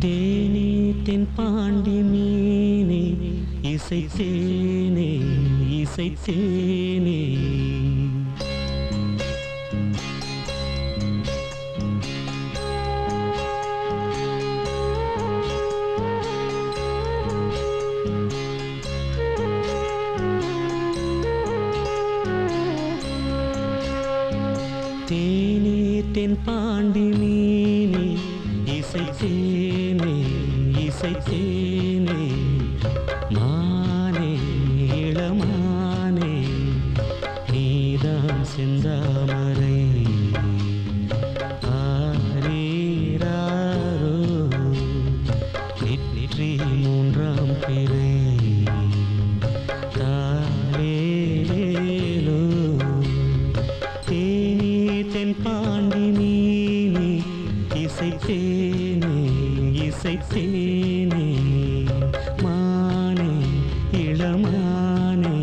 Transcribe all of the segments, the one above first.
தேனே தென்பாண்டி மீனே இசைத்தேனே இசைத்தேனே தேனே தென்பாண்டி மீனே இசைத்தேனே இசைத்தேனே மானே இளமானே நீதான் செந்தாமரை ஆரீராரோ நெற்றி மூன்றாம் பிறை தாலேலோ தேனே தென்பாண்டி மீனே இசைத்தேனே இசைத்தேனே மானே இளமானே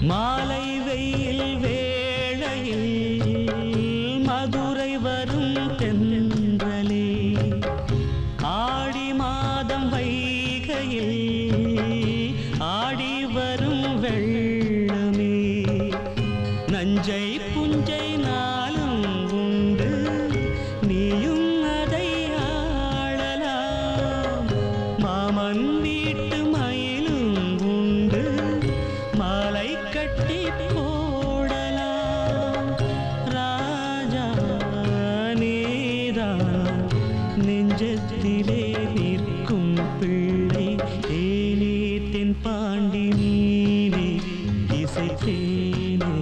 மாலை வெயில் வேளையில் மதுரை வரும் தென்றலே ஆடி மாதம் வைகையில் ஆடி வரும் வெள்ளமே நஞ்சை புஞ்சை நாளும் உண்டு நீயும் அதை ஆளலாம் மாமன் வீட்டு மயிலும் உண்டு மாலை கட்டி போடலாம் ராஜா நீதான் நெஞ்சத்திலே நிற்கும் பிள்ளை தேனே தென்பாண்டி மீனே இசைத்தேனே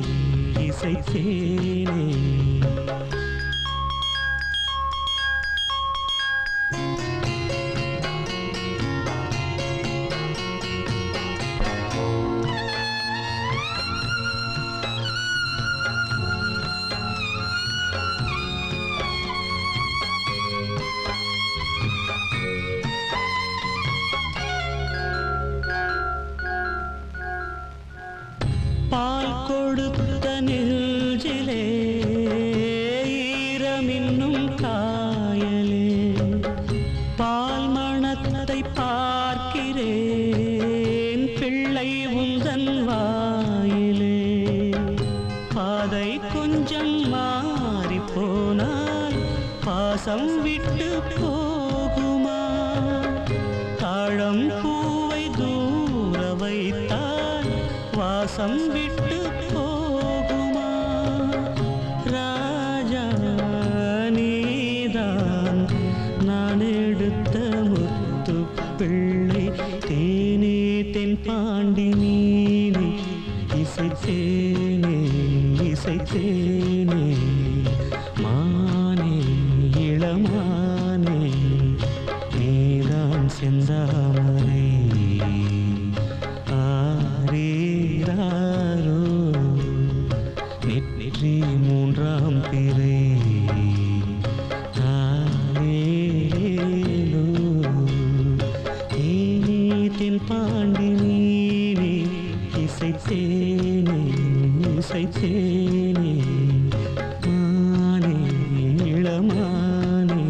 இசைத்தேனே பால் கொடுத்த நெஞ்சிலே ஈரமின்னும் காயலே பால் மணத்தை பார்க்கிறேன் பிள்ளை உந்தன் வாயிலே பாதை கொஞ்சம் மாறி போனால் பாசம் விட்டு போகுமா தாழம் பூவை தூர வைத்தால் வாசம் விட்டு போகுமா ராஜா நீதான் நான் எடுத்த முத்து பிள்ளை தேனே தென்பாண்டி மீனே இசைத்தேனே இசைத்தேனே மானே இளமானே நீதான் செந்தாமரை ஆரீராரோ நெற்றி மூன்றாம் பிறை தாலேலோ தேனே தென்பாண்டி மீனே இசைத்தேனே இசைத்தேனே மானே இளமானே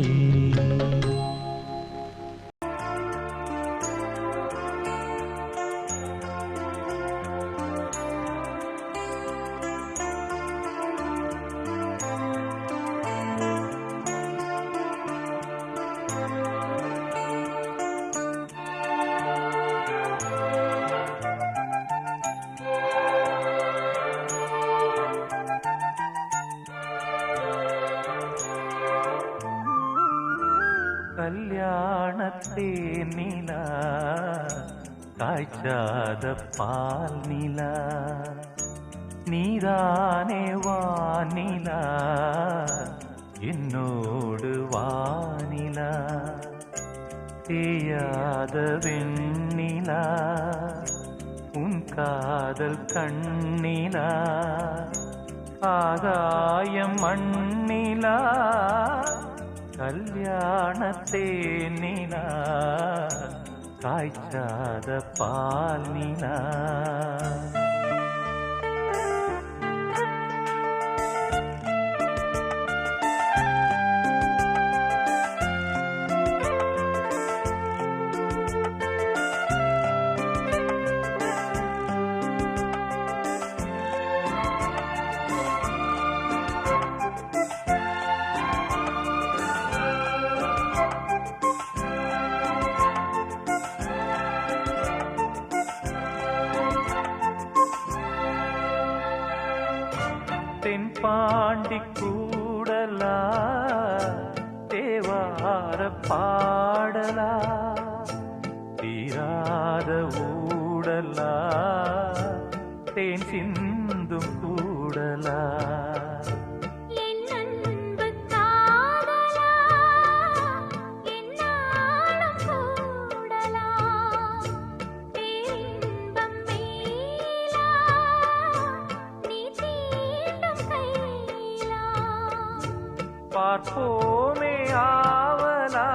கல்யாணத்தே நிலா காய்ச்சாத பால் நிலா நீதானே வானிலா என்னோடு வானிலா தேயாத வெண்ணிலா உன் காதல் கண்ணிலா ஆகாயம் மண்ணிலா கல்யாணத்தேனிலா காய்ச்சாத பால் நிலா தென்பாண்டி கூடலா தேவார பாடலா தீராத ஊடலா தேன் சிந்தும் கூடலா பார்ப்போமே ஆவலா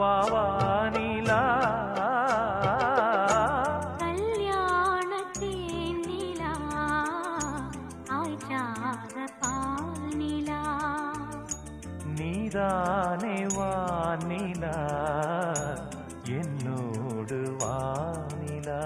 வாவானிலா கல்யாணத்தேனிலா ஆய்ச்சாத பால்நிலா நீதானே வானிலா என்னோடு வானிலா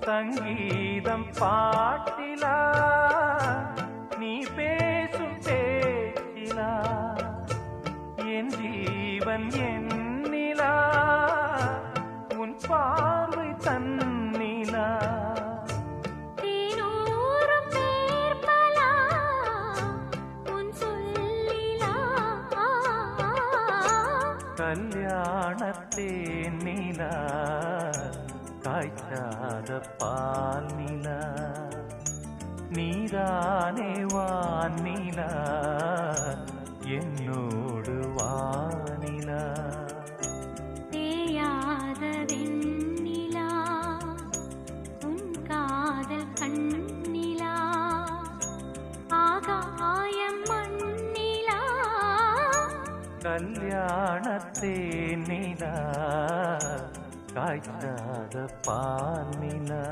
சங்கீதம் பாட்டிலா நீ பேசும் பேச்சிலா என் ஜீவன் என்னிலா உன் பார்வை தன்னிலா கல்யாணத்தேனிலா காய்ச்சாத பால் நிலா நீதானே வானிலா என்னோடு வானிலா தேயாத வெண்ணிலா உன் காதல் கண்ணிலா ஆகாயம் மண்ணிலா கல்யாணத்தேனிலா காய்ச்சாத பால் நிலா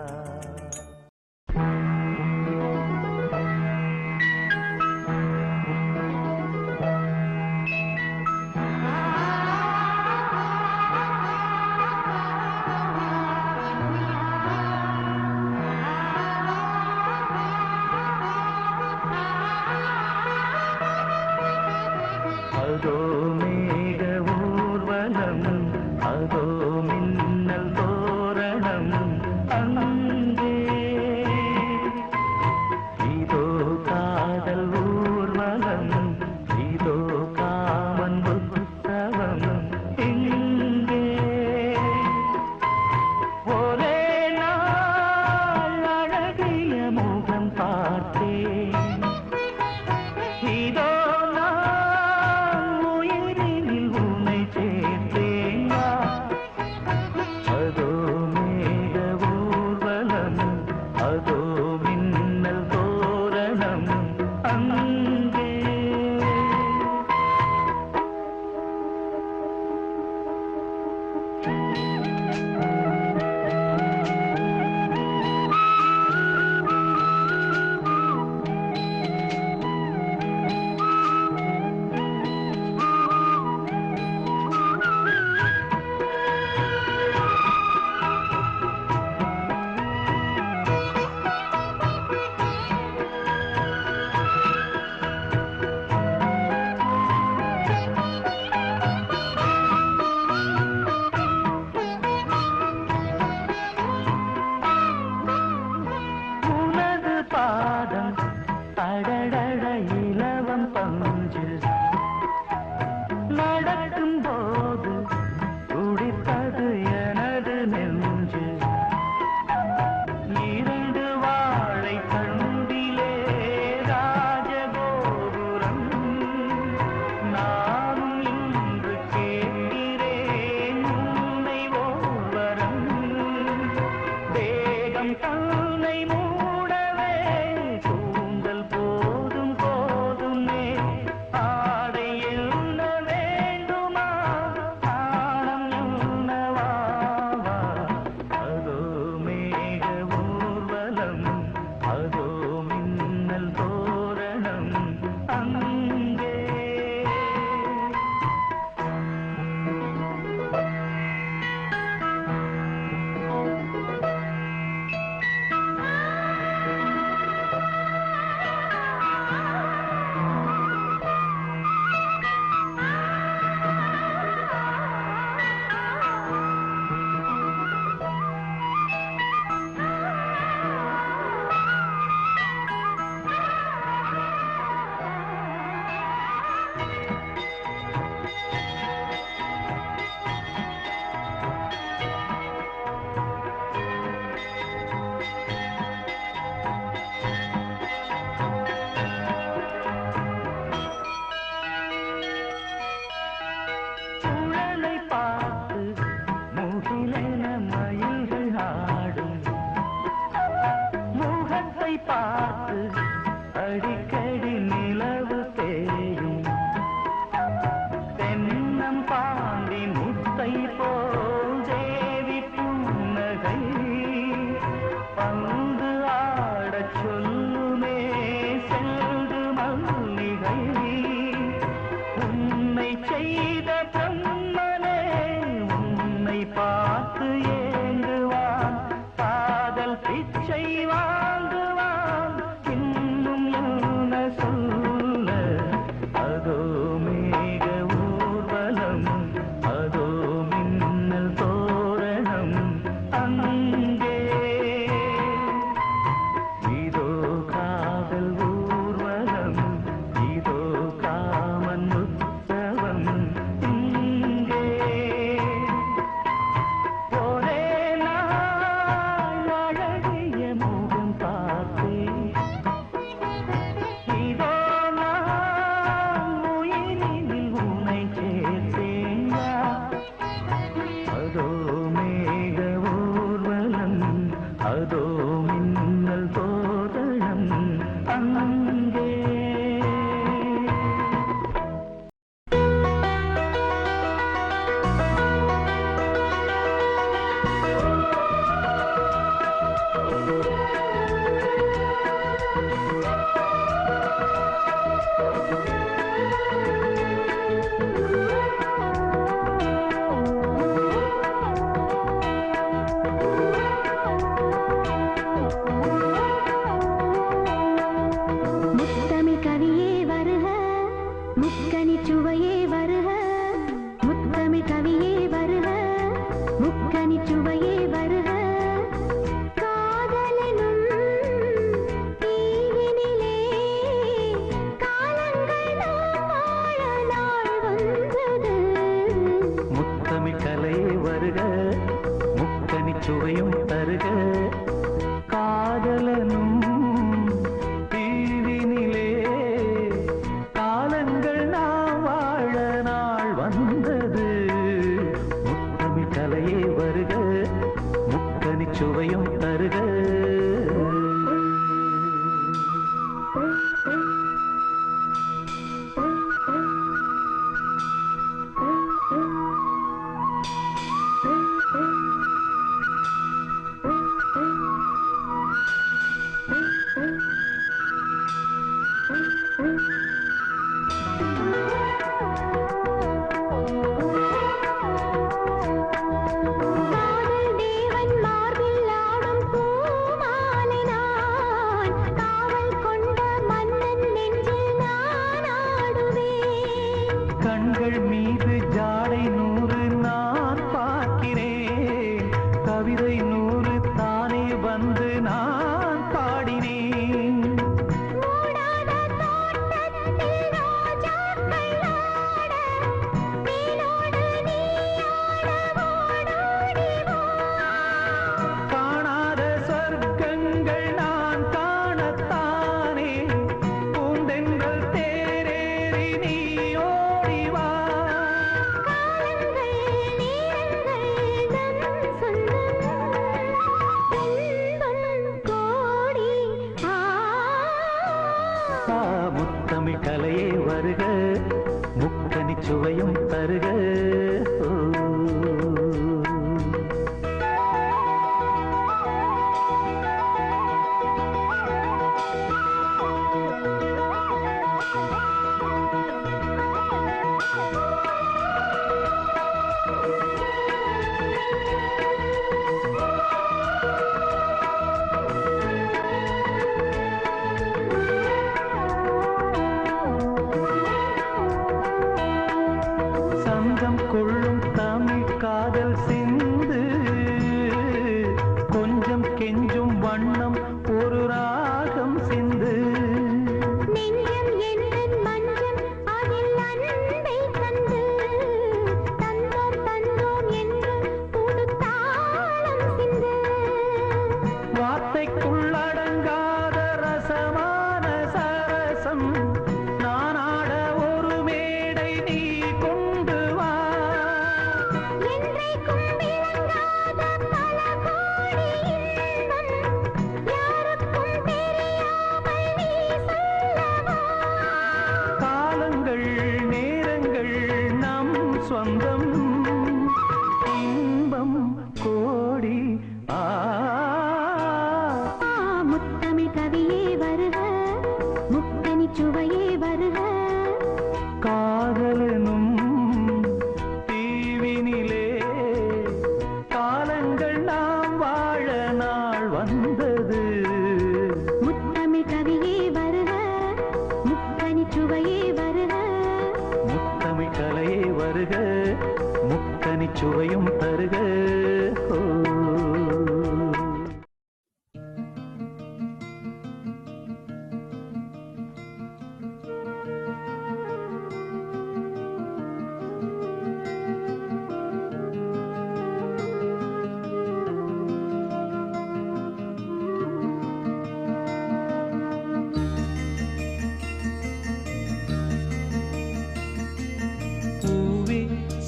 அதோ மேக ஊர்வலம் அதோ மின்னல் தோரணம் அங்கே இதோ காதல் ஊர்வலம் இதோ காமன் உற்சவம் இங்கே ஒரே நாள் அழகிய முகம் பார்த்தேன் இதோ முகத்தை பார்த்து அடிக்கடி நிலவு தேயும் தென்னம் பாண்டி முத்தை போல் தேவி புன்னகை பந்து ஆடச் சொல்லுமே செல்து மல்லிகை உன்னை செய்த பிரம்மனே உன்னை பார்த்து ஏங்குவான் காதல் பிச்சை வாங்குவான் இன்னும் என்ன சொல்ல அதோ மேக ஊர்வலம் அதோ மின்னல் தோரணம் அங்கே இதோ காதல் ஊர்வலம் இதோ காமன் உற்சவம் இங்கே ஒரே நாள் அழகிய முகம் பார்த்தேன் இதோ நான் உயிரினில் உன்னை சேர்த்தேன் அதோ மேக ஊர்வலம் அதோ மின்னல் தோரணம் அங்கே முத்தமிழ் கவியே வருக முக்கனி சுவையே வருக முத்தமிழ் கவியே வருக முக்கனி சுவையே வருக காதலனும் தீவினிலே காலங்கள் நாம் வாழ நாள் வந்தது முத்தமிழ் கலையே வருக முக்கனி சுவையும் தருக காதலனும் தீவினிலே காலங்கள் நாம் வாழ நாள் வந்தது முத்தமிழ் கலையே வருக முக்கனி சுவையும் தருக காதல் தேவன் மார்பில் ஆடும் பூமாலை நான் காவல் கொண்ட மன்னன் நெஞ்சில் நான் ஆடுவேன் கண்கள் மீது ஜாடை 100 நான் பார்க்கிறேன் கவிதை 100 தானே வந்து நான் பாடினேன் மூடாத தோட்டத்தில் ரோஜாக்கள் ஆட நீனோடு நீயாட ஓடோடி வா காணாத சொர்க்கங்கள் நான் காணத்தானே பூந்தென்றல் தேரேறி நீ ஓடி வா காலங்கள் நேரங்கள் நம் சொந்தம் இன்பம் கோடி முத்தமிழ் கலையே வருக முக்கனி சுவையும் தருக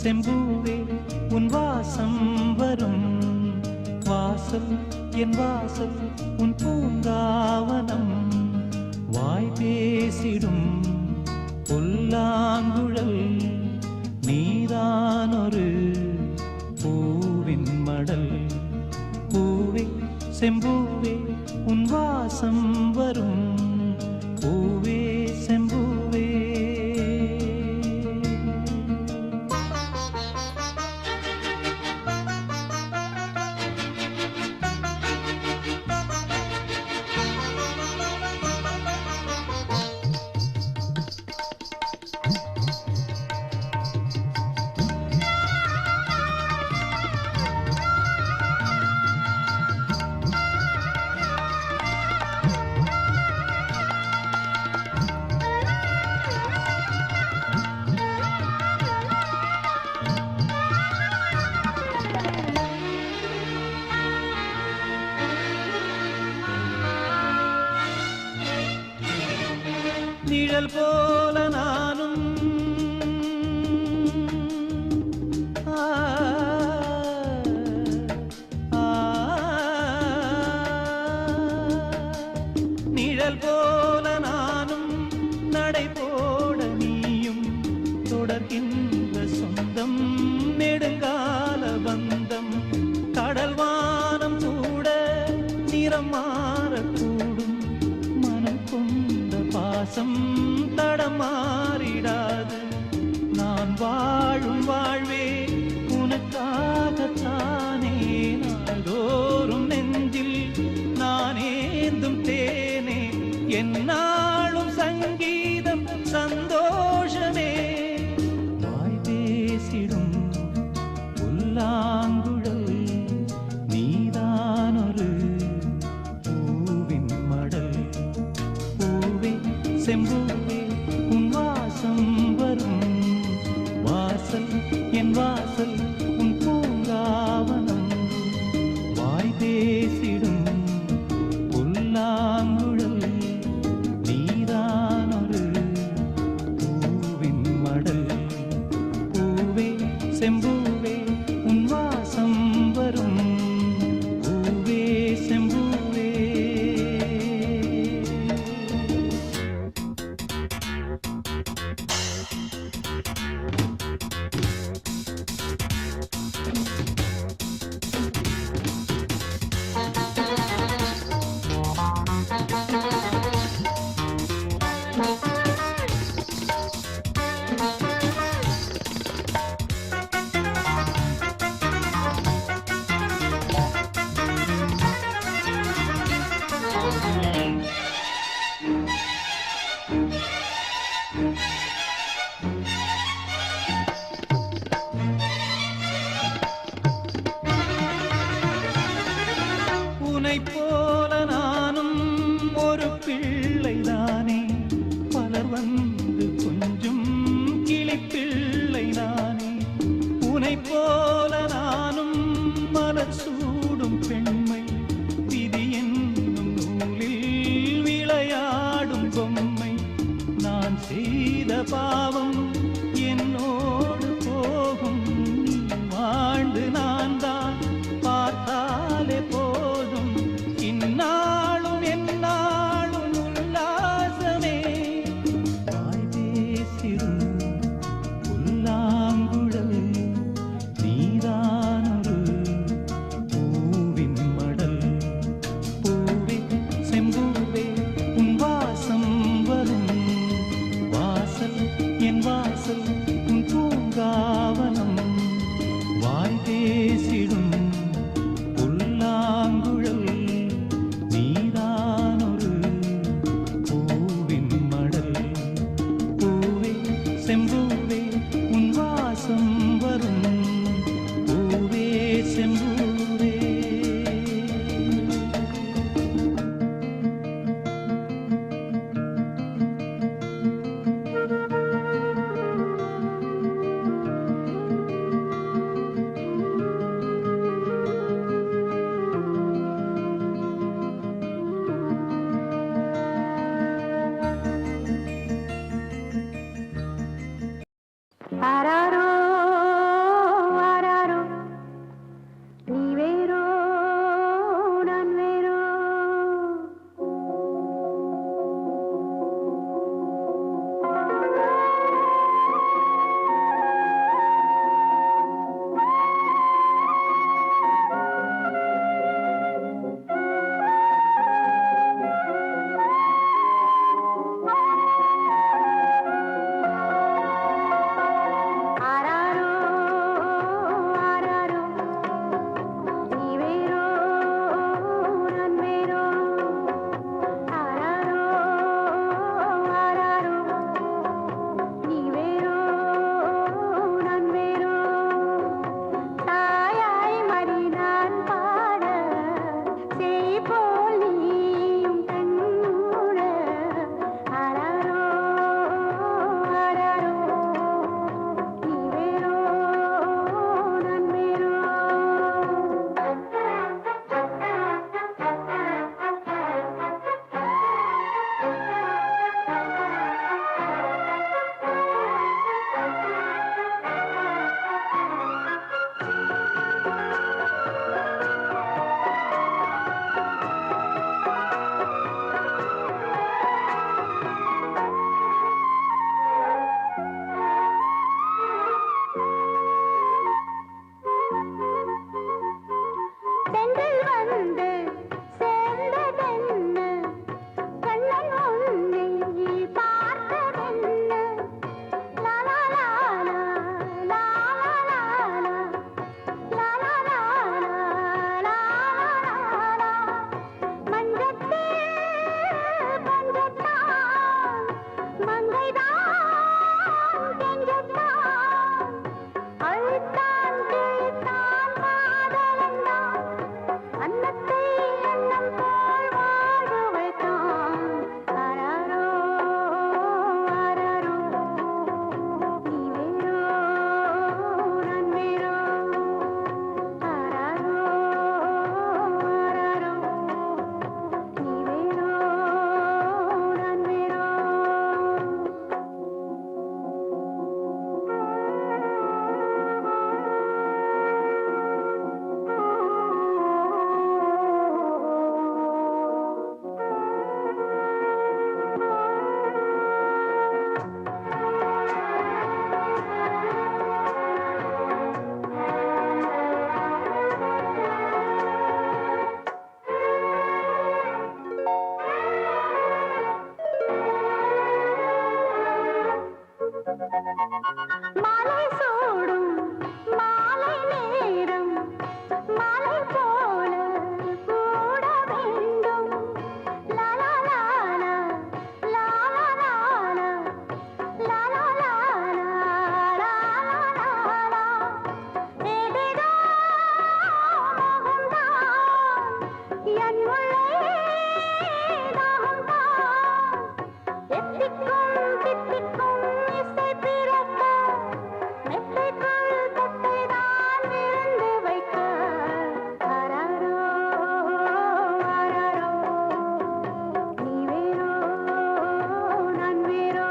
செம்பூவே உன் வாசம் வரும் வாசல் என் வாசல் உன் பூங்காவனம் வாய் பேசிடும் புல்லாங்குழல் நீதான் ஒரு பூவின் மடல் பூவே செம்பூவே உன் வாசம் வரும் பூவே செம்பூவே நிழல் போல நானும் நிழல் போல நானும் நடை போட நீயும் தொடர்கின்ற சொந்தம் நெடுங்கால பந்தம் கடல் வானம் கூட நிறம் மாறக்கூடும் மனம் கொண்ட பாசம் தடமாறிடாது நான் வாழும் வாழ்வே உனக்காகத்தானே நாள்தோறும் நெஞ்சில் நான் ஏந்தும் தேனே என்னாலும் சங்கீதம் சந்தோஷமே வாய் பேசிடும் புல்லாங்குழல் நீதான் ஒரு பூவின் மடல் பூவே செம்பூவே உன் வாசம் வரும் வாசல் என் வாசல் உன் பூங்காவனம் வாய் பேசிடும் புல்லாங்குழல் நீதான் ஒரு பூவின் மடல் பூவே செம்பூவே உன் வாசம் வரும் பூவே செம்பூவே உன்னைப் போல நானும் ஒரு பிள்ளைதானே பலர் வந்து கொஞ்சம் கிளிப்பிள்ளை நானே உன்னைப் போல நானும் மலர் சூடும் பெண்மை விதி என்னும் நூலில் விளையாடும் பொம்மை நான் செய்த பாவம் என்னோடு போகும் நீ வாழ்ந்து நான் தான் பார்த்தாலே போதும் இந்நாளும் எந்நாளும் உல்லாசமே வாய் பேசிடும் புல்லாங்குழல் நீதான் ஒரு பூவின் மடல் பூவே செம்பூவே உன் வாசம் வரும் வாசல் என் வாசல் உன் பூங்காவனம் வாய் பேசிடும் புல்லாங்குழல் நீதான் ஒரு பூவின் மடல் பூவே செம்பூவே உன் வாசம் வரும் பூவே செம்பூவே ஆராரோ மாலை சூடும் மாலை நேரம் மாலை போல கூட வேண்டும். லா லா லா லா லா லா லா லா லா லா லா லா. ஏதேதோ மோகம்தான் என் உள்ளே தாகம்தான். எத்திக்கும் தித்திக்கும் இசை பிறக்க மெத்தைக்குள் தத்தைதான் விருந்து வைக்க. ஆராரோ ஆராரோ நீ வேறோ நான் வேறோ.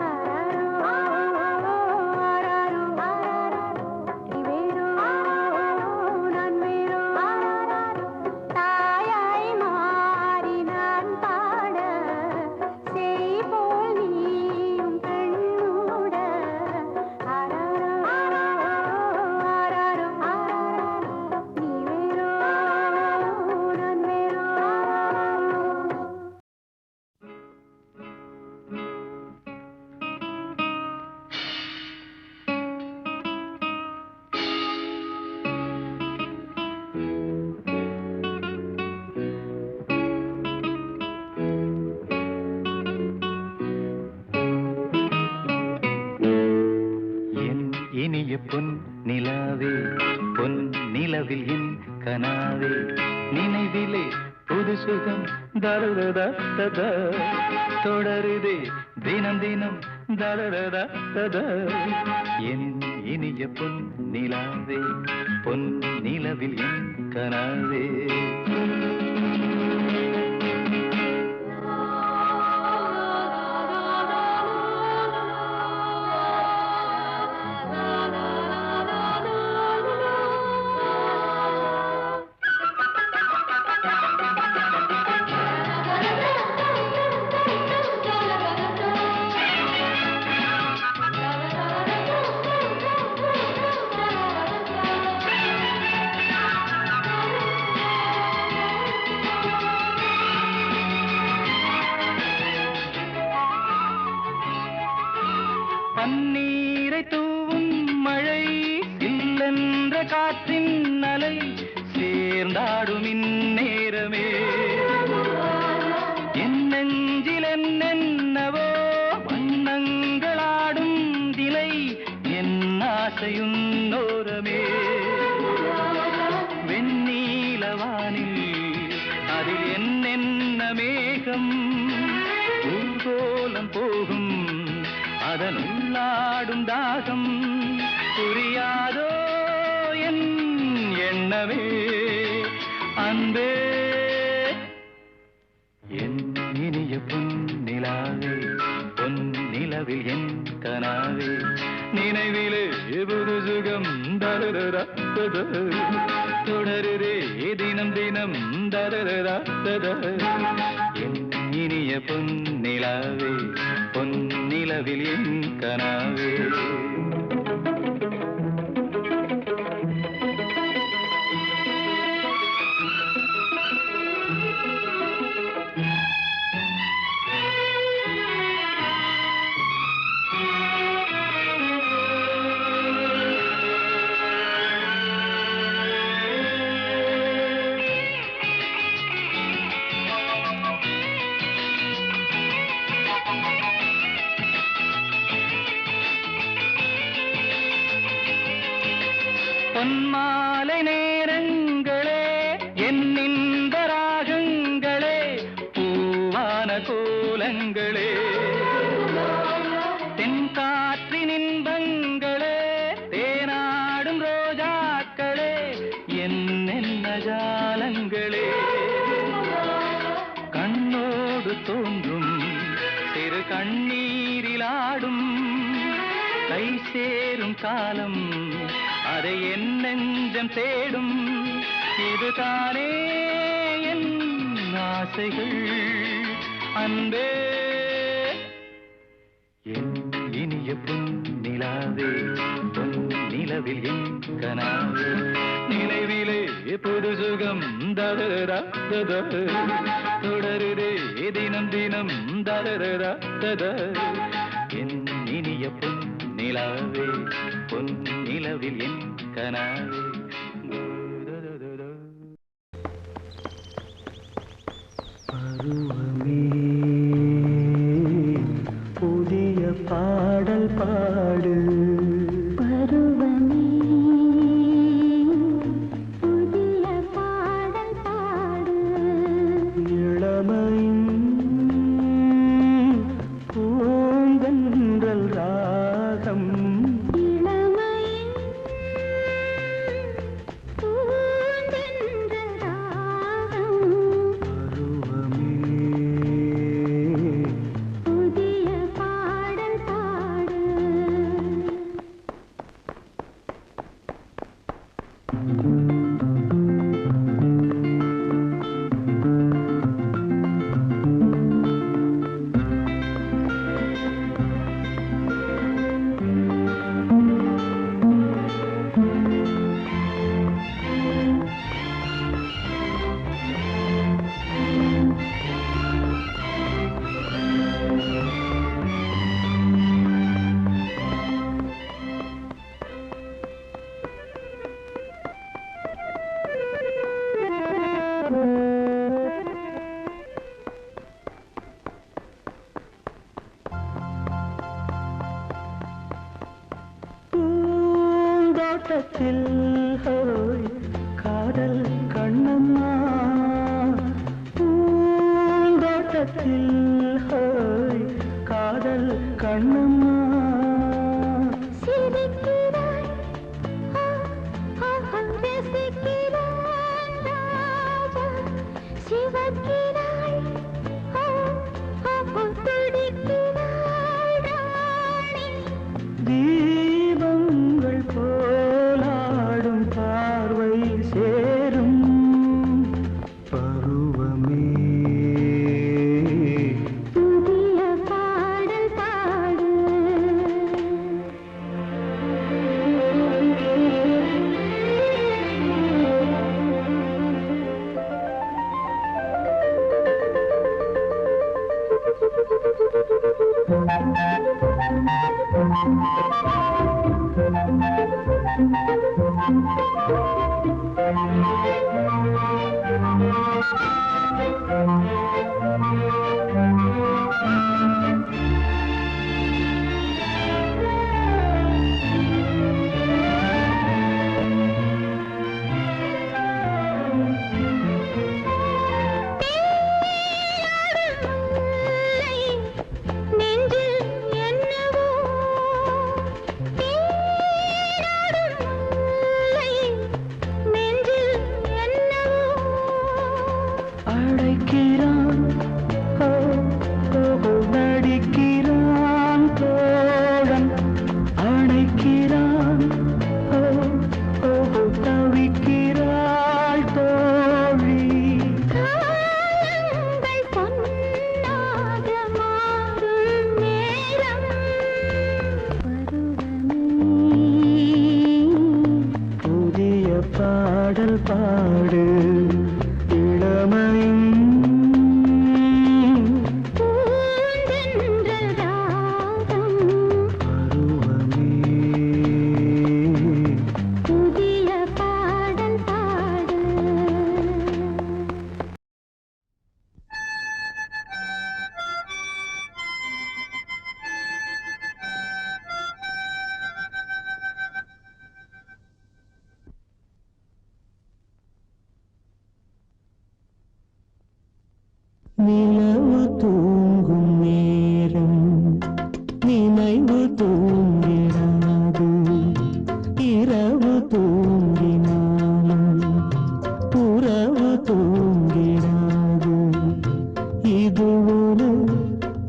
ஆராரோ ஆராரோ நீ வேறோ நான் வேறோ. தாயாய் மாறி நான் பாட செய் போல் நீயும் கண்ணூட. ஆராரோ ஆராரோ நீ வேறோ நான் வேறோ. என் இனிய பொன் நிலாவே பொன் நிலவில் என் கனாவே நினைவிலே புது சுகம் தருததா ததா தொடருதே தினம் தினம் தருததா ததா. என் இனிய பொன் நிலாவே பொன் நிலவில் என் கனாவே. பன்னீரை தூவும் மழை இல்லென்ற காற்றின் அலை சேர்ந்தாடும் இந்நேரமே என் நெஞ்சில் என்னென்னவோ வண்ணங்களாடும் திலை என் ஆசையுன்னோரமே. வெண்ணீலவானில் அதில் என்னென்ன மேகம் ஊர்கோலம் போகும் அதன் உள்ளாடும் தாகம் புரியாதோ என் எண்ணமே அன்பே. என் இனிய பொன் நிலாவே பொன் நிலவில் என் கனாவே நினைவிலே புது சுகம் தருதா தொடருதே தினம் தினம் தருதா. என் இனிய பொன் நிலாவே பொன் நிலவில் என் கனாவே. பொன்மாலை நேரங்களே என்னின்ப ராகங்களே பூவான கோலங்களே தென்காற்றின் இன்பங்களே தேனாடும் ரோஜாக்களே என்னென்ன ஜாலங்களே கண்ணோடு தோன்றும் சிறு கண்ணீரிலாடும் கை சேரும் காலம் அதை என் நெஞ்சம் தேடும் இதுதானே என் ஆசைகள் அன்பே. என் இனிய பொன் நிலாவே பொன் நிலவில் என் கனாவே நினைவிலே புது சுகம் தருதா தொடருதே தினம் தினம் தருதா. என் இனி இனிய பொன் நிலாவே பொன் நிலவில் என் கனாவே. பருவமே புதிய பாடல் பாடு. பருவமே புதிய பாடல் பாடு. இளமையின் பூந்தென்றல் ராகம். இளமையின் பூந்தென்றல் ராகம். பருவமே புதிய பாடல் பாடு. பூந்தோட்டத்தில் ஹோய் காதல் கண்ணம்மா. பூந்தோட்டத்தில் ஹோய் காதல் கண்ணம்மா. சிரிக்கிறாய் ரசிக்கிறாய் ராஜா. சிவக்கிறாய் துடிக்கிறாய் ராணி. தீபங்கள் போலாடும் பார்வை சேரும். பருவமே புதிய பாடல் பாடு. நெஞ்சில் என்னவோ தேனாடும் முல்லை. நெஞ்சில் என்னவோ அழைக்கிறான் ஓ, ஓ, நடிக்கிறான் தோழன். அழைக்கிறான் ஓ, ஓ, தவிக்கிறாள் தோழி. காலங்கள் பொன்னாக மாறும் நேரம். பருவமே புதிய பாடல் பாடு. இளமையின் பூந்தென்றல் ராகம். பருவமே புதிய பாடல் பாடு. நிலவு தூங்கும் நேரம் நினைவு தூங்கிடாது. இரவு தூங்கினாலும் புறவு தூங்கிடாது. இது ஒரு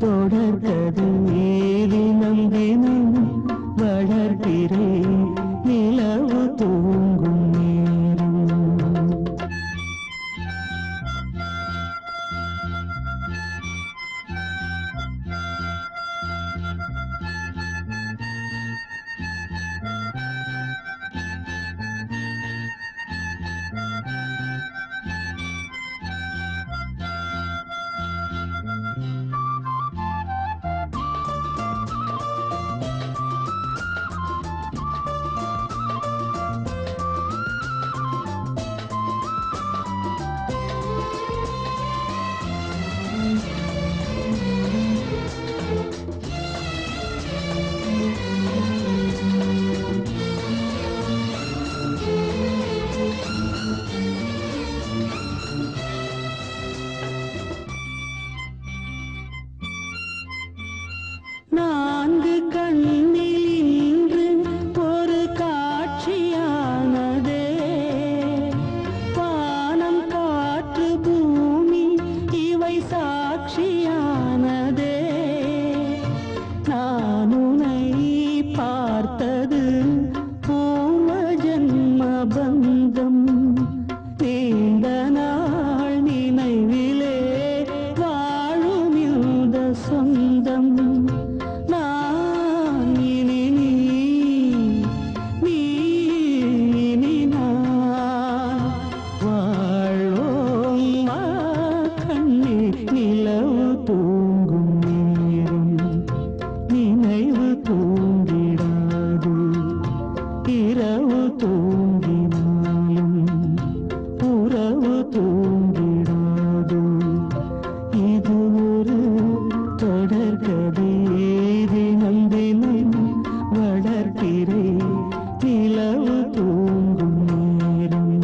தொடர்கதை. தினம் தினம் வளர்கிறேன் நிலவு தூங்கும் நேரம். சாட்சியானதே நான் உன்னை பார்த்தது பூர்வ ஜன்ம பந்தம் நீண்ட நாள் நினைவிலே வாழும் இந்த சொந்தம் நான் இனி நீ இனி நான் வாழ்வோம் வா கண்ணே நிலவு தூங்கும் நேரம் நினைவு தூங்கிடாது இரவு தூங்கினாலும் உறவு தூங்கிடாது இது ஒரு தொடர்கதை தினம் தினம் வளர்க்கிறே நிலவு தூங்கும் நேரம்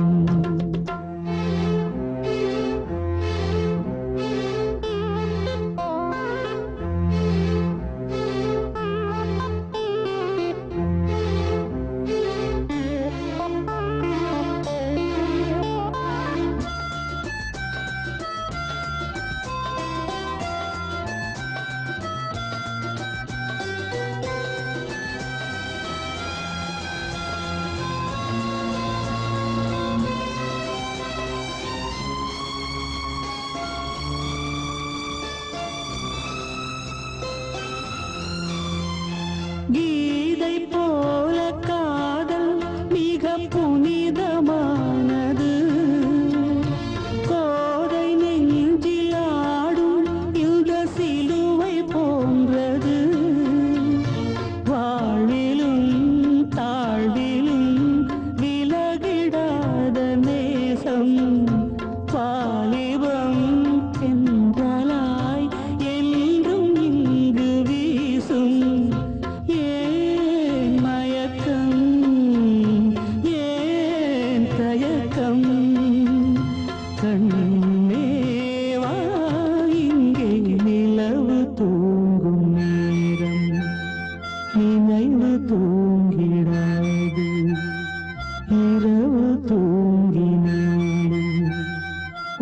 கீதை போல காதல் மிக புனிதமானது கோதை நெஞ்சில் ஆடும் இந்த சிலுவை போன்றது வாழ்விலும் தாழ்விலும் விலகிடாத நேசம் வாலிபம் தென்றலாய் என்றும் இங்கு வீசும் ஏன் மயக்கம் ஏன் தயக்கம் கண்ணே வா இங்கே நிலவு தூங்கும் நேரம் நினைவு தூங்கிடாது இரவு தூங்கினாலும்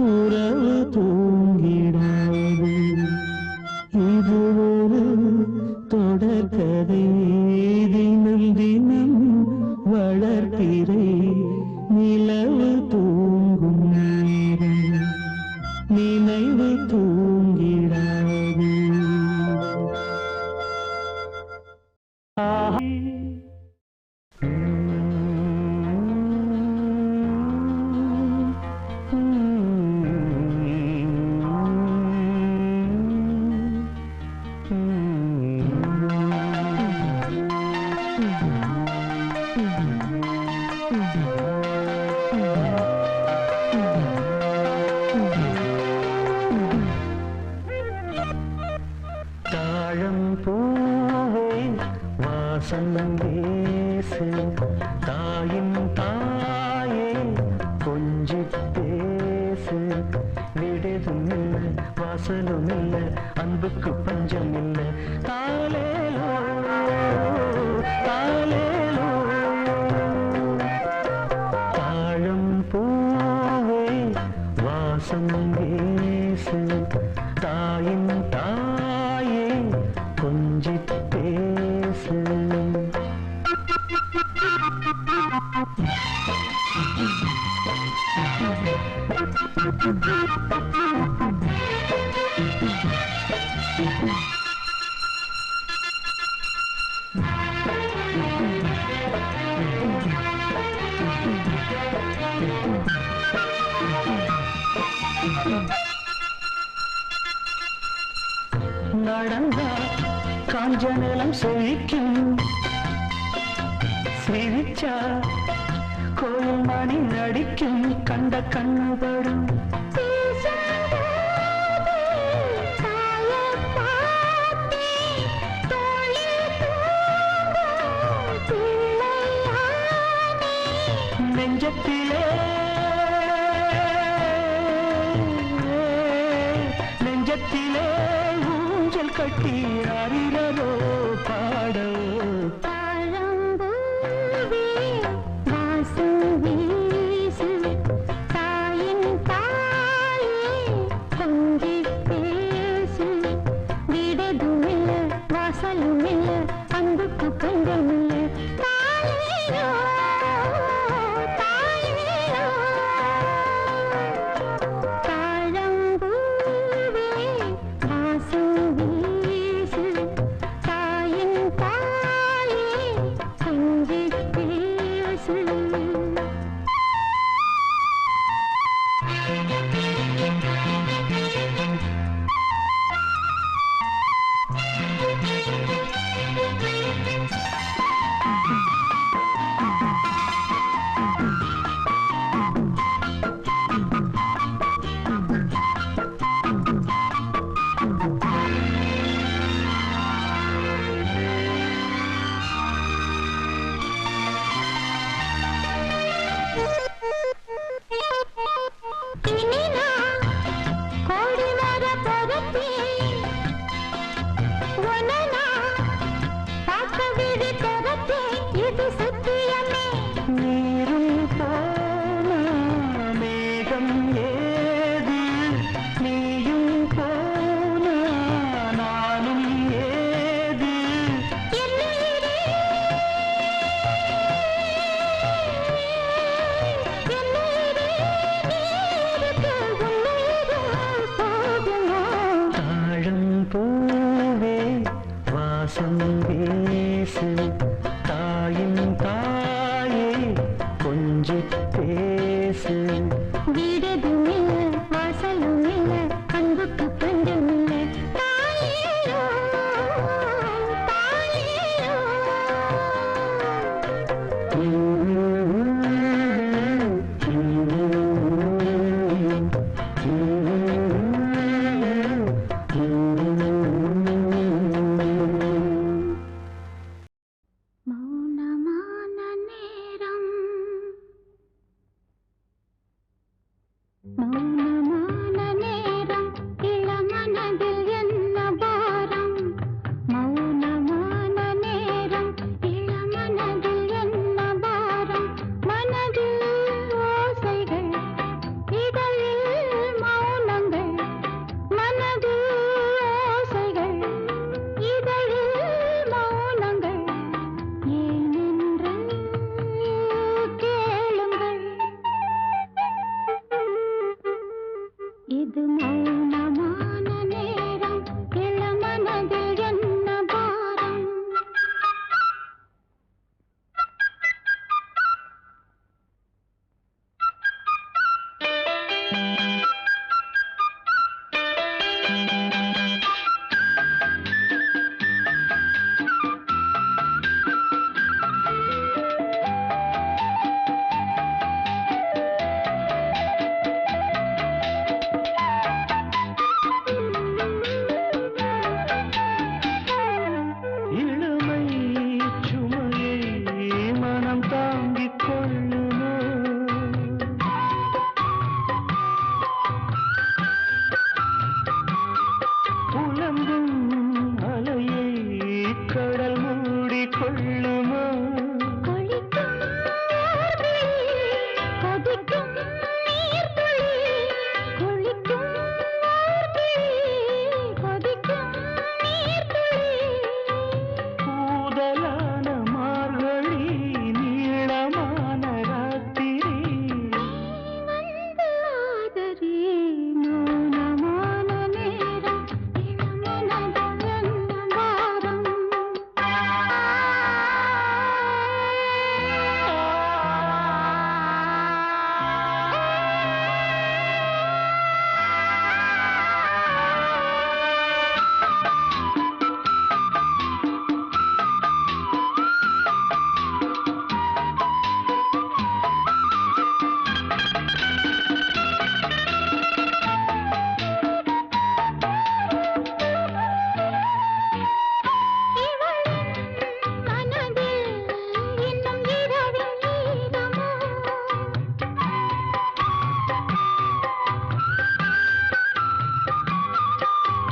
உறவு தூங்கிடாது இது ஒரு தொடர்கதை தினம் தினம் வளர்க்கிறே நிலவு தூங்கும் நேரம் நினைவு தூங்கிடாது தாழம் பூவே வாசம் வீசு தாயின் தாயே கொஞ்சி பேசு விடுதும் இல்லை வாசலும் இல்லை அன்புக்கு பஞ்சம் இல்லை தாலேலோ தாலேலோ தாழம் பூவே வாசம் வீசு தாயின் தாயே கொஞ்சி பேசு நடந்தா காஞ்ச நிலம் செழிக்கும் சிரிச்சா கோயில் மணி நடிக்கும் கண்ட கண்ணுபடும் நெஞ்சத்திலே நெஞ்சத்திலே ஊஞ்சல் கட்டி அறிவதோ பாடோ தாயின் தாயே கொஞ்சி பேசு வாசம் வீசு தாயின் தாயே கொஞ்சி பேசு. வீடதும் இல்ல வாசலும் இல்ல அன்புக்கு பஞ்சம் இல்ல. தாயேயோ தாயேயோ. மௌனமான நேரம் மௌனமான நேரம் இளமனதில் என்ன பாரம். மௌனமான நேரம் இளமனதில் என்ன பாரம். மனதில் ஓசைகள் இதழில் மௌனங்கள். மனதில் ஓசைகள் இதழில் மௌனங்கள். ஏனென்று கேளுங்கள். இது மௌனமான நேரம் இளமனதில் என்ன பாரம். இளமை சுமையை மனம் தாங்கிக் கொள்ளுமோ? புலம்பும் அலையை கடல் மூடிக் கொள்ளுமோ? கொளிக்கும் நீர்த்துளி, கொதிக்கும் நீர்த்துளி. கொளிக்கும் நீர்த்துளி, கொதிக்கும் நீர்த்துளி. கூதலான மார்கழி நீளமான ராத்திரி. வந்து ஆதரி. மௌனமான நேரம் இளமனதில் என்ன பாரம். மனதில் இன்னும் இரவின் நீளமோ.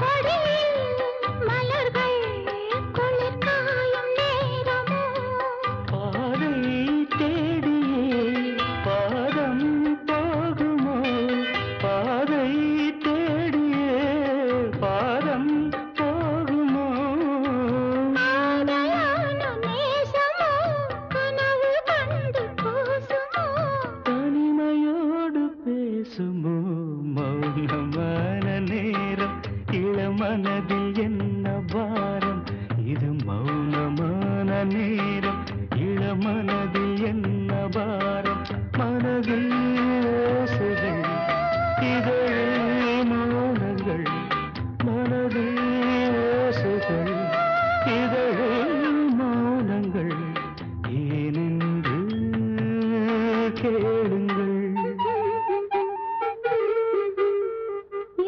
கொடியில் மலர்கள் குளிர் காயும் நேரமோ. பாதை தேடியே பாதம் போகுமோ? பாதை தேடியே பாதம் போகுமோ? ஆதையான நேசமோ கனவு கண்டு கூசுமோ. தனிமையோடு பேசுமோ? மௌனமான நேரம் இளமனதில் என்ன பாரம். இது மௌனமான நேரம் இளமனதில் என்ன பாரம். மனதில் ஓசைகள் இதழில் மௌனங்கள். மனதில் ஓசைகள் இதழில் மௌனங்கள். ஏனென்று கேளுங்கள்.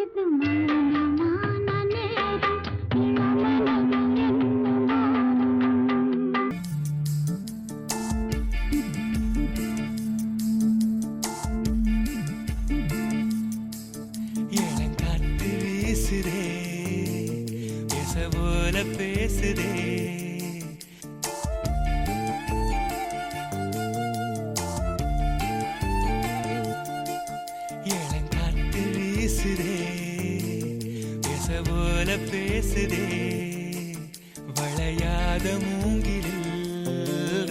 இது மௌனமான நேரம் இளமனதில் என்ன பாரம். இளங்காற்று வீசுதே பேச போல பேசுதே. இளங்காற்று வீசுதே பேச போல பேசுதே. வளையாத மூங்கிலில்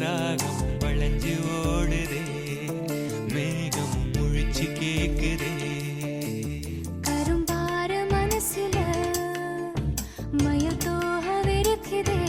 ராகம் வளைஞ்சு ஓடுதே. மேகம் முழிச்சு கேக்குதே. கரும்பார மனசுல மயத்தோக விருக்குதே.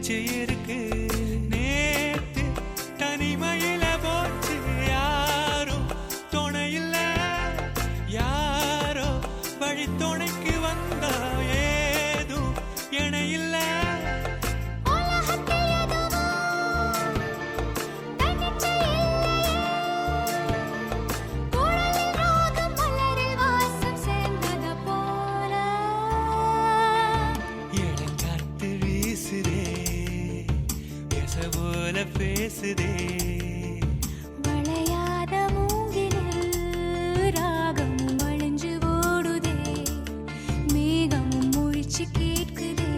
மிச்சம் இருக்கு. நேத்து தனிமையில போச்சு யாரும் துணையில்ல, யாரோ வழி துணைக்கு வந்தா ஏதும் இணையில்ல. பேசுதே வளையாத மூங்கிலில் ராகம் வளைஞ்சு ஓடுதே, மேகமும் முழிச்சு கேட்குதே.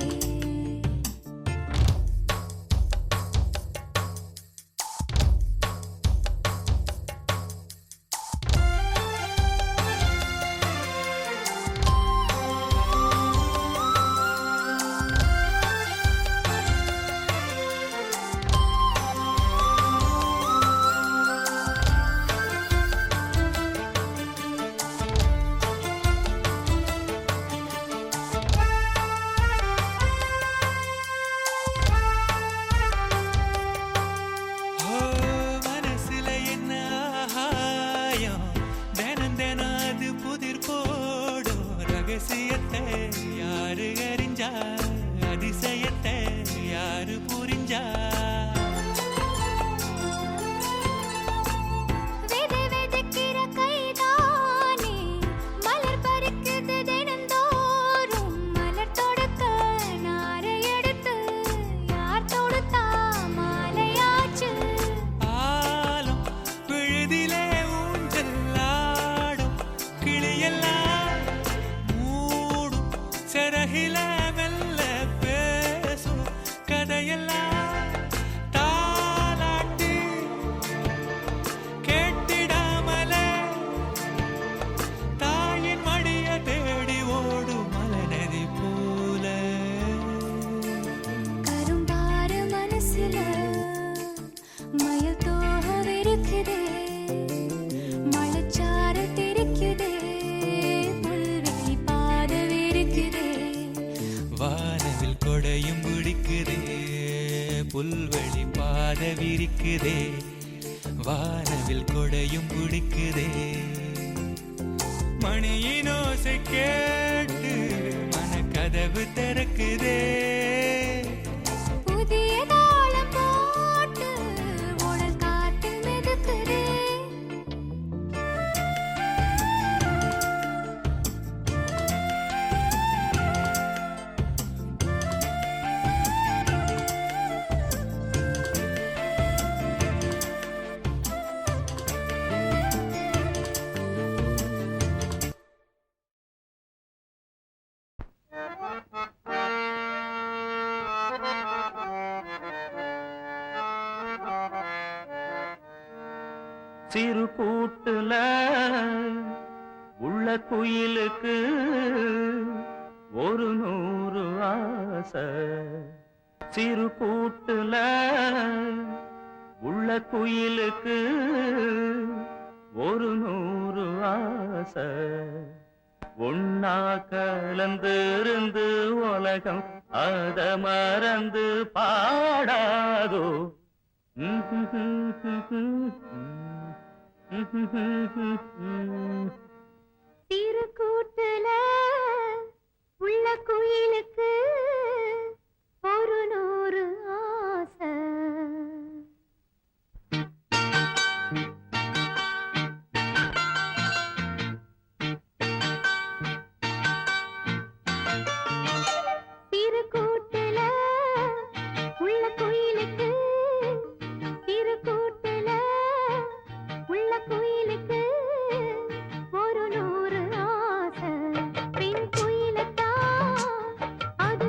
யாரு அறிஞ்சா, அதிசயத்தை யாரு புரிஞ்சா? வெதைக்கிற கைதானே மலர் பறிக்குது தினந்தோறும். மலர் தொடுக்க நாரை எடுத்து யார் தொடுத்தா மாலையாச்சு. ஆலம் விழுதிலே ஊஞ்சல் ஆடும் கிளியெல்லாம் சிறகில மெல்ல பேசும் கதையெல்லாம் தாலாட்டி கேட்டிடாமலே தாயின் மடிய தேடி ஓடும் மலநதி போல. கரும்பாறு மனசுல மயில் தோகம் இருக்குதே, மழைச்சாறு தெரிக்குதே, புல்வெளி பாதை இருக்குதே. வானவில் கொடையும் பிடிக்குதே, புல்வெளி பாதை விரிக்குதே. வானவில் கொடையும் பிடிக்குதே. மணியின் ஓசை கேட்டு மனக்கதவு திறக்குதே. புதிய தாளம் போட்டு உடல் காத்து மிதக்குதே. சிறு கூட்டுல உள்ள குயிலுக்கு ஒரு 100 ஆசை. சிறு கூட்டுல உள்ள குயிலுக்கு ஒரு 100 ஆசை. ஒன்னா கலந்து இருந்து உலகம் அத மறந்து பாடாதோ. சிறு கூட்டுல உள்ள குயிலுக்கு ஒரு 100 ஆசை. சிறு கூட்டுல உள்ள குயிலுக்கு, சிறு கூட்டுல உள்ள குயிலுக்கு ஒரு 100 ஆசை. பெண் குயிலத்தான் அது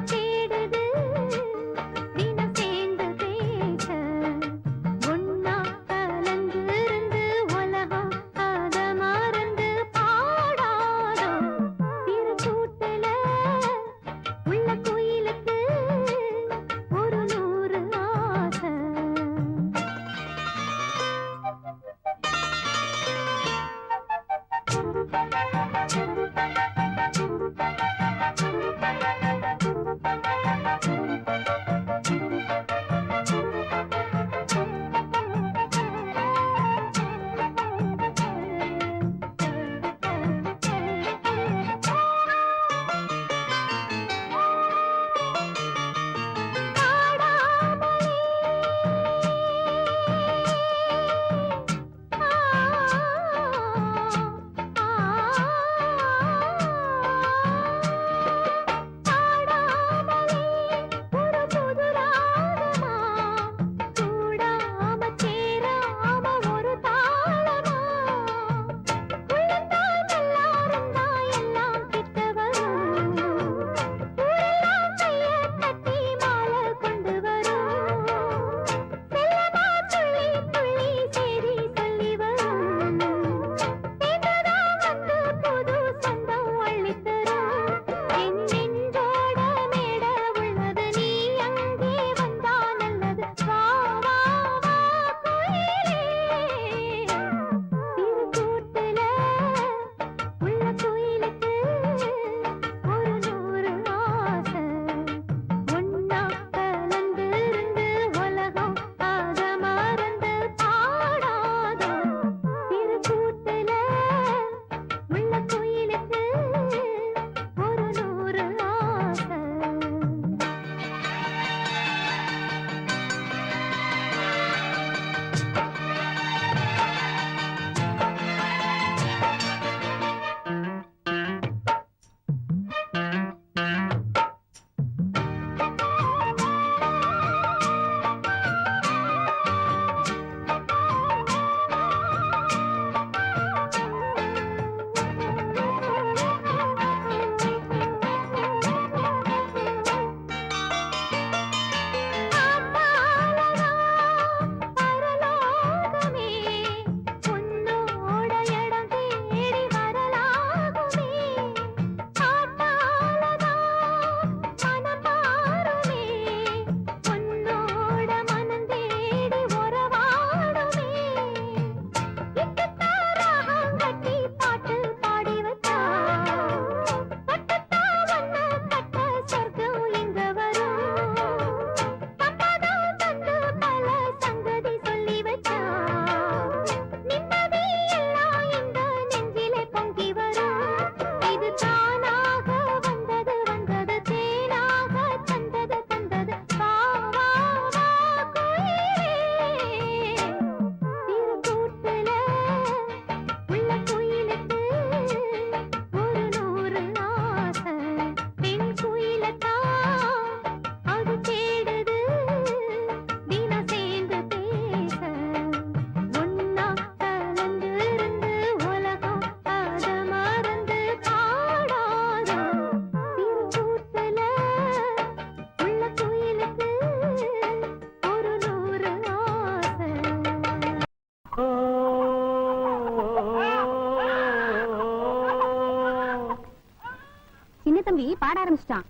தம்பி பாட ஆரம்பிச்சிட்டான்.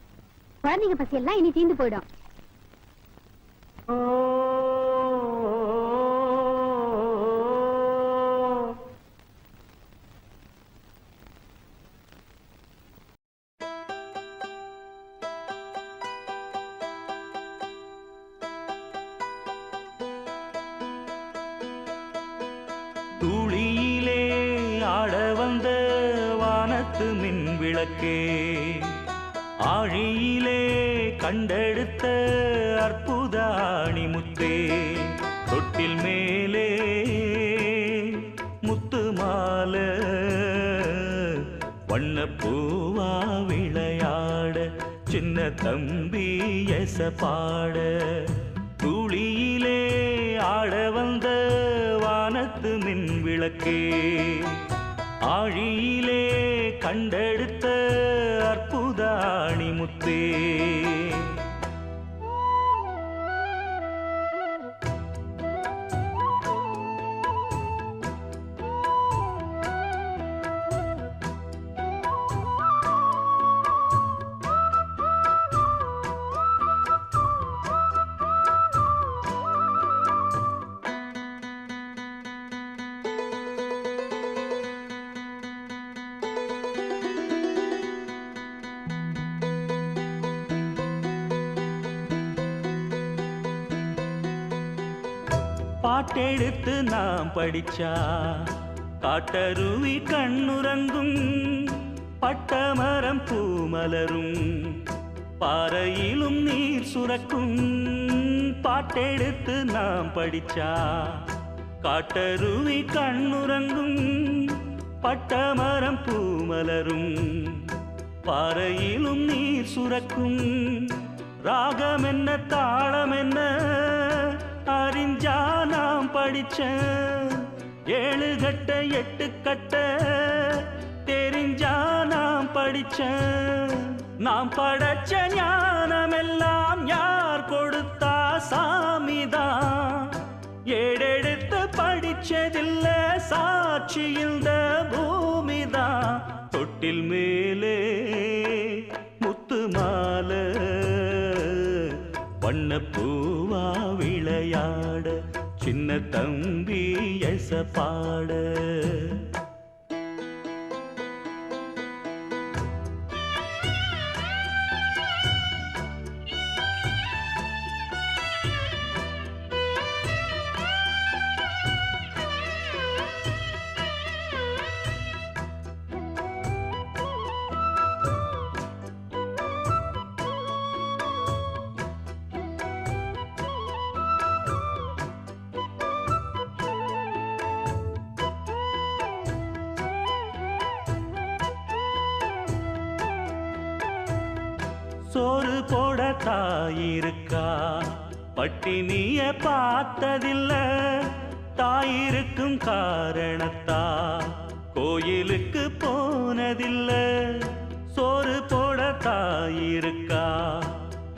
குழந்தைங்க பசி எல்லாம் இனி தீந்து போயிடும். துளியிலே ஆட வந்த வானத்து மின் விளக்கே, ஆழியிலே கண்டெடுத்த அற்புத அணிமுத்தே, தொட்டில் மேலே முத்து மாலை வண்ணப்பூவா விளையாட, சின்ன தம்பி எச பாட. துளியிலே ஆட வந்த வானத்து மின் விளக்கே, ஆழியிலே கண்டெடுத்த அற்புத அணிமுத்தே. பாட்டெடுத்து நாம் படிச்சா காட்டருவி கண்ணுறங்கும், பட்டமரம் பூமலரும், பாறையிலும் நீர் சுரக்கும். பாட்டெடுத்து நாம் படிச்சா காட்டருவி கண்ணுறங்கும், பட்டமரம் பூமலரும், பாறையிலும் நீர் சுரக்கும். ராகம் என்ன தாளம் என்ன அறிஞ்சா நாம் படிச்ச, 7 கட்ட 8 கட்ட தெரிஞ்சா நாம் படிச்ச. நாம் படைச்ச ஞானமெல்லாம் யார் கொடுத்தா? சாமிதான். ஏடெடுத்து படிச்சதில்ல, சாட்சி இந்த பூமிதான். தொட்டில் மேலே முத்து மாலை வண்ணப்பூவா விளையாட, சின்ன தம்பி எச பாட. சோறு போட தாயிருக்கா, பட்டினிய பார்த்ததில்ல. தாயிருக்கும் காரணத்தா கோயிலுக்கு போனதில்ல. சோறு போட தாயிருக்கா,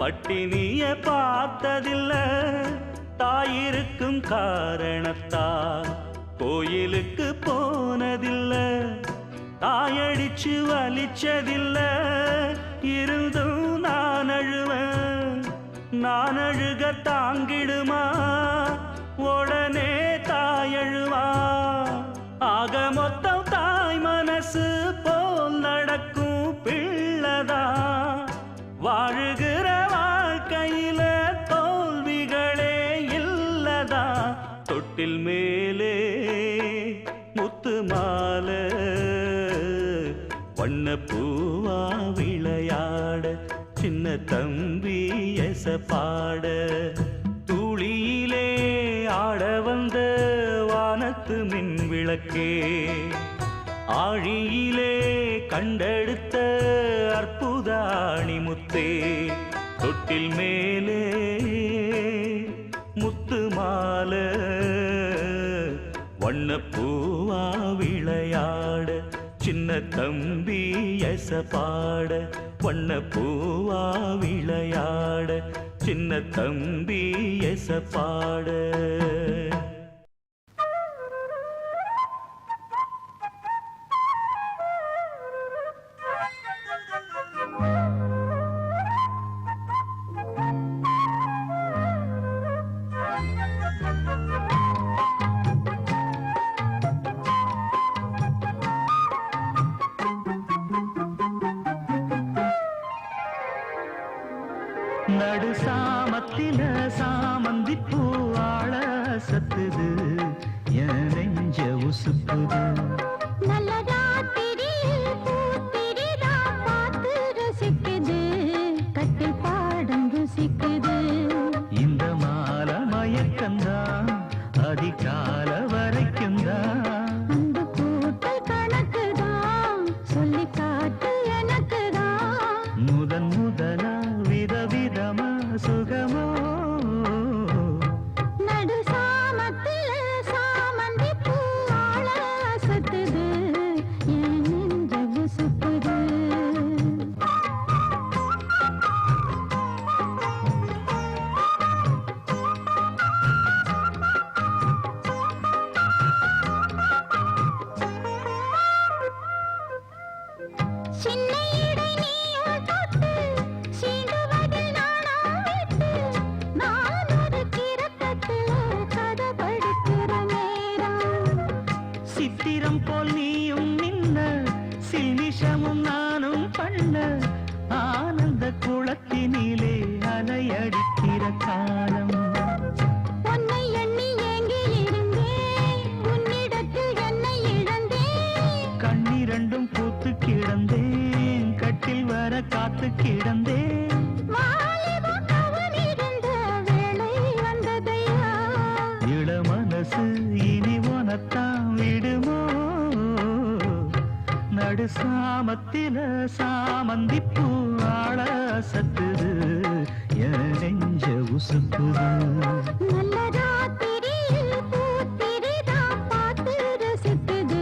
பட்டினிய பார்த்ததில்ல. தாயிருக்கும் காரணத்தா கோயிலுக்கு போனதில்ல. தாயடிச்சு வலிச்சதில்ல, இருந்தும் நான் அழுவேன். நான் அழுக தாங்கிடுமா? உடனே தாயழுவா. ஆக மொத்தம் தாய் மனசு போல் நடக்கும் பிள்ளதா. வாழுகிற வாழ்க்கையில தோல்விகளே இல்லதா. தொட்டில் மேலே முத்து மாலை வண்ணப்பூவா விளையாட, சின்ன தம்பி எச பாட. துளியிலே ஆட வந்த வானத்து மின் விளக்கே, ஆழியிலே கண்டெடுத்த அற்புத அணிமுத்தே. தொட்டில் மேலே முத்து மாலை வண்ணப்பூவா விளையாட, சின்ன தம்பி எச பாட. வண்ணப்பூவா விளையாட, சின்ன தம்பி எச பாட. நடு சாமத்தில சாமந்தி பூவாழ சத்துது என் நெஞ்ச உசுப்புது நல்ல ராத்திரியில் பூத்திரிதா பார்த்து ரசிக்குது கட்டில் பாடம் ருசிக்குது இந்த மால மயக்கந்தான் அதிகால வரைக்கும் தான் அந்த கூட்டல் கணக்குதான் சொல்லி காட்டு எனக்குதான் முதன் முதலா விதவிதமா சுகமோ நடு சாமத்தில சாமந்தி பூவாழ அசத்துது என் நெஞ்ச உசுப்புது சின்ன இடை நீயும் தொட்டு சீண்டுவதில் நாணம் விட்டு நான் ஒரு கிறக்கத்துல கதை படிக்கிற நேரம் சித்திரம் போல் நீயும் நின்ன சில்மிஷமும் நானும் பண்ண ஆனந்த குளத்தினிலே அலையடிக்கிற காலம் உன்னை எண்ணி ஏங்கி இருந்தேன் உன்னிடத்தில் என்னை இழந்தேன் கண்ணிரண்டும் பூத்து கிடந்தேன் கட்டில் வர காத்து கிடந்தேன் வாலிபம் கவனிருந்த வேளை வந்ததையா இள மனசு இனி உனத்தான் விடுமோ நடு சாமத்தில சாமந்தி பூவாழ சத்துது என் நெஞ்ச உசுப்புது நல்ல ராத்திரியில் பூத்திரிதா பார்த்து ரசிக்குது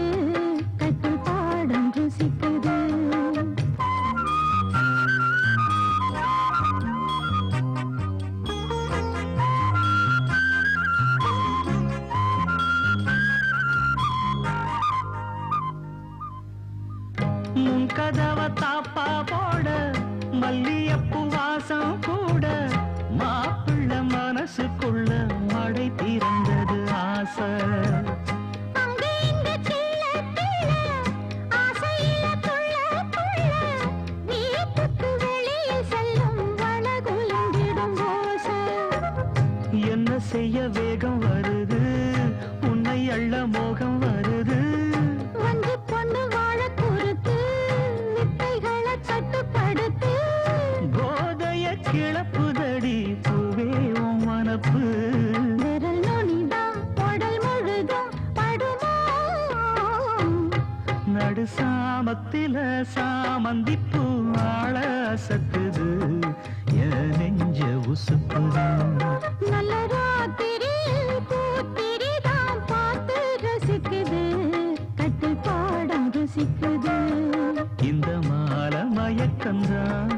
கட்டில் பாடம் ருசிக்குது முன் கதவ தாப்பா போட மல்லியப்பூ வாசம் கூட மாப்பிள்ள மனசுக்குள்ள மடை திறந்தது ஆசை அங்க இங்க சில்ல சில்ல ஆசையில துள்ள துள்ள வீட்டுக்கு வெளியே செல்லும் வனகுலங்கிடும் ஓசை என்ன செய்ய வேகம் வருது உன்னை அள்ள மோகம் வருது வந்து பொண்ணு வாழ குறுத்து வித்தைகளை கட்டுப்படுத்து போதைய கிளப்புதடி பூவே உன் மனப்பு விரல் நுனிதான் உடல் முழுதும் படுமோ நடு சாமத்தில சாமந்தி பூவாழ சத்துது என் நெஞ்ச உசுப்புது நல்ல ராத்திரியில் பூத்திரிதான் பார்த்து ரசிக்குது கட்டில் பாடம் ருசிக்குது இந்த மால மயக்கந்தான்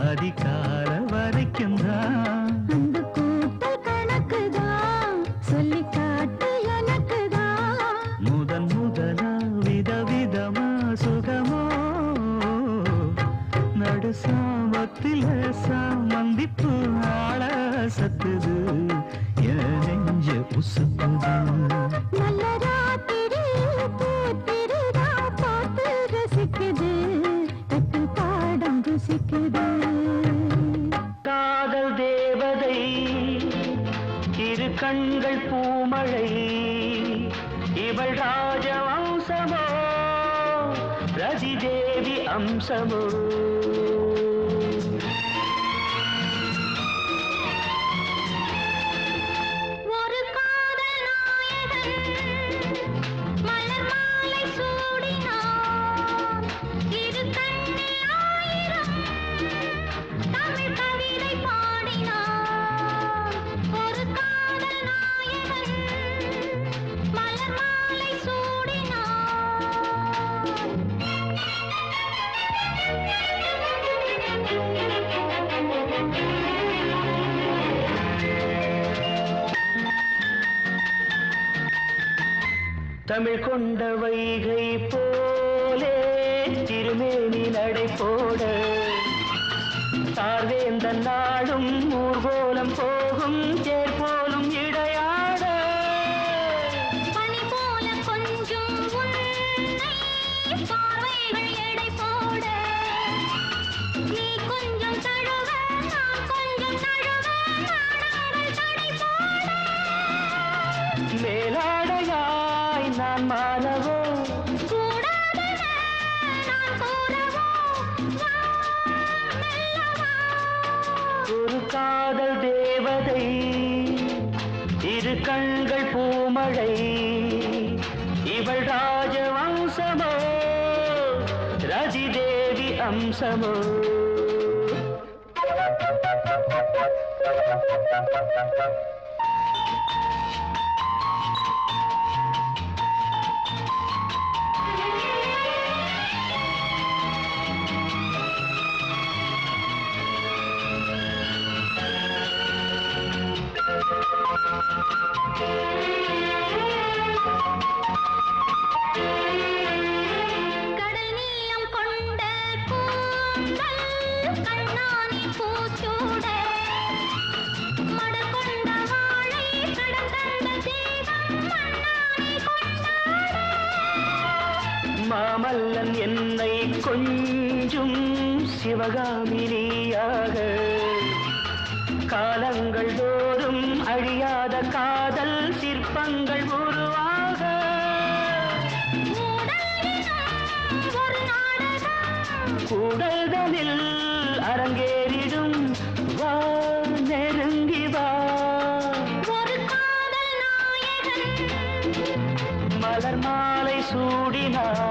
அதிகால வரைக்கும் தான் அந்த கூட்டல் கணக்குதான் சொல்லி காட்டு எனக்குதான் முதன் முதலா விதவிதமா சுகமோ நடு சாமத்தில சாமந்திப்பு ஆள சத்துது என் நெஞ்ச உசுப்புது நல்ல ராத்திரியில் பூத்திரிதா பார்த்து ரசிக்குது கட்டில் பாடம் ருசிக்குது காதல் தேவதை இரு கண்கள் பூமழை இவள் ராஜவம்சமோ ரதிதேவி அம்சமோ ஒரு காதல் நாயகன் மலர் மாலை சூடினான் இரு கண்ணில் ஆயிரம் தமிழ் கவிதை பாடினான் ஒரு காதல் நாயகன் மலர் மாலை தமிழ் கொண்ட வைகை போலே திருமேனி நடை போட சார்வேந்த நாடும் ஊர்கோலம் போகும் தேர் போலும் இடையாட பனி போல கொஞ்சம் உன்னை பார்வைகள் எடை போட நீ கொஞ்சம் தழுவ நான் கொஞ்சம் இவள் ராஜவம்சமோ ரதிதேவி அம்சமோ கடல் நீளம் கொண்ட கூந்தல் கண்ணானி பூச்சூட மடல் கொண்ட வாழை கடல் தந்த தேகம் மண்ணானி கொண்டாட மாமல்லன் என்னை கொஞ்சும் சிவகாமினியாக காலங்கள் தோறும் அழியாத காதல் சிற்பங்கள் உருவாக ஒரு நாடகம் கூடல்களில் அரங்கேறிடும் வா நெருங்கி வா ஒரு காதல் நாயகன் மலர் மாலை சூடினார்